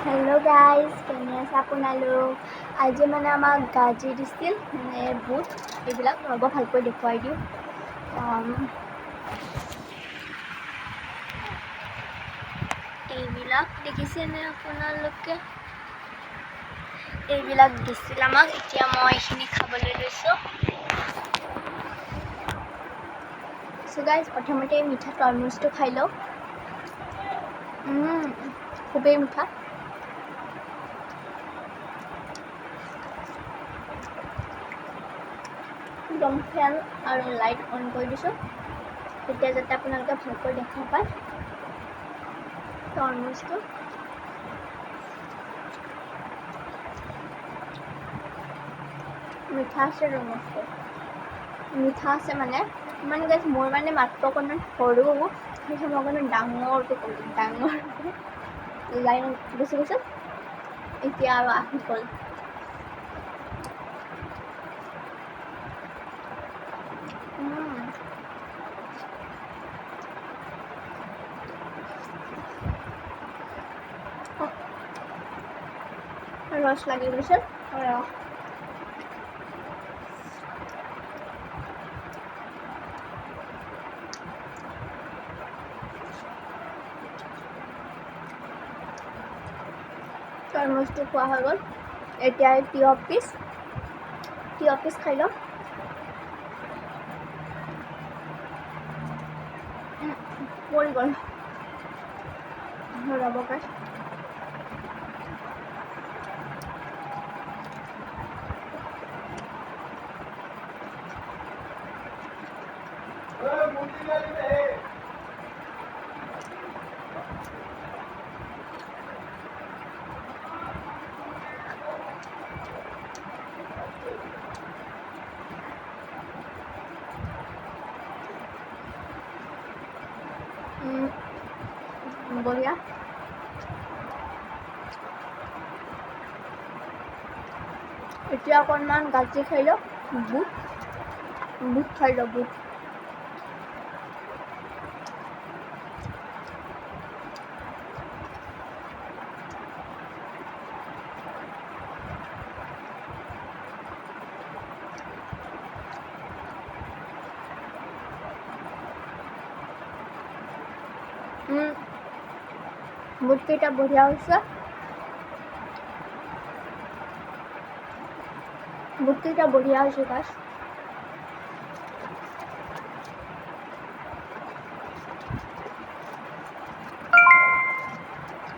Hello guys, কেনে আছে আপোনালোক? আজি মানে আমাক গাজি দিছিল মানে বুট এইবিলাক ৰ'ব ভালকৈ দেখুৱাই দিওঁ। এইবিলাক দেখিছেনে আপোনালোকে? এইবিলাক দিছিল আমাক। এতিয়া মই এইখিনি খাবলৈ লৈছোঁ। সো গাইস প্ৰথমতে মিঠা তৰমুজটো খাই লওঁ। খুবেই মিঠা। একদম ফেন আৰু লাইট অন কৰি দিছোঁ তেতিয়া যাতে আপোনালোকে ভালকৈ দেখা পায় তৰমুজটো। মিঠা আছে তৰমুজটো, মিঠা আছে মানে গাইছ মোৰ মানে মাত্ৰ অকণমান সৰু সেইকাৰণে মই অকণমান ডাঙৰটো কৰিলোঁ। ডাঙৰ লাইন গুচি গৈছোঁ এতিয়া আৰু আহি গ'ল। ৰস লাগি গৈছে। তৰমুজটো খোৱা হৈ গ'ল। এতিয়া তিয়হ পিচ খাই লওঁ। পৰি গ'ল ৰ'ব গাইছ। বঢ়িয়া। এতিয়া অকণমান গাজি খাই লওঁ। বুট খাই লওঁ। বুট বুটকেইটা বঢ়িয়া হৈছে। গাইছ।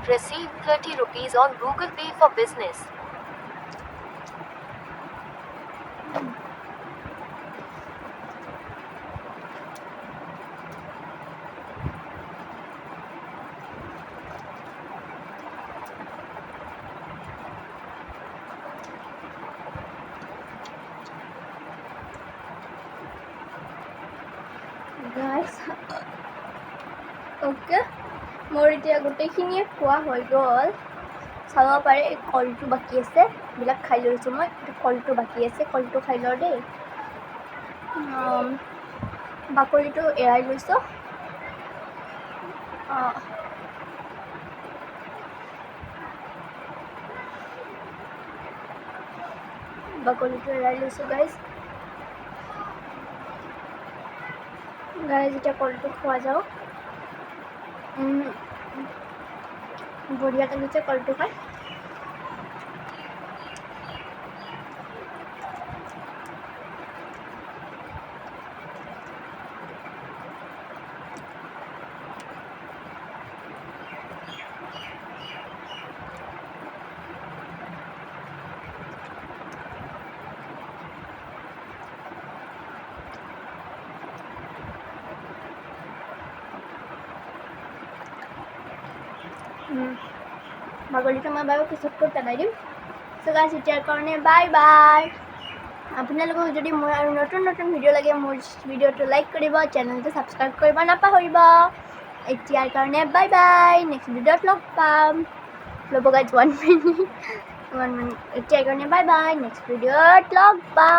Receive 30 rupees on Google Pay for business. গাইছ ওকে, মোৰ এতিয়া গোটেইখিনিয়ে খোৱা হৈ গ'ল। চাব পাৰে এই কলটো বাকী আছে, এইবিলাক খাই লৈছোঁ মই। কলটো বাকী আছে, কলটো খাই লওঁ দেই। বাকলিটো এৰাই লৈছোঁ। বাকলিটো এৰাই লৈছোঁ গাইজ। এতিয়া কলটো খোৱা যাওক। বঢ়িয়া লাগিছে কলটো খাই। বাকলিটো মই বাৰু পিছতকৈ পেলাই দিম। সো গাইছ এতিয়াৰ কাৰণে বাই বাই। আপোনালোকক যদি মোৰ আৰু নতুন ভিডিঅ' লাগে মোৰ ভিডিঅ'টো লাইক কৰিব, চেনেলটো ছাবস্ক্ৰাইব কৰিব নাপাহৰিব। এতিয়াৰ কাৰণে বাই বাই। নেক্সট ভিডিঅ'ত লগ পাম। ৰ'ব গাইছ 1 মিনিট। এতিয়াৰ কাৰণে বাই বাই। নেক্সট ভিডিঅ'ত লগ পাম।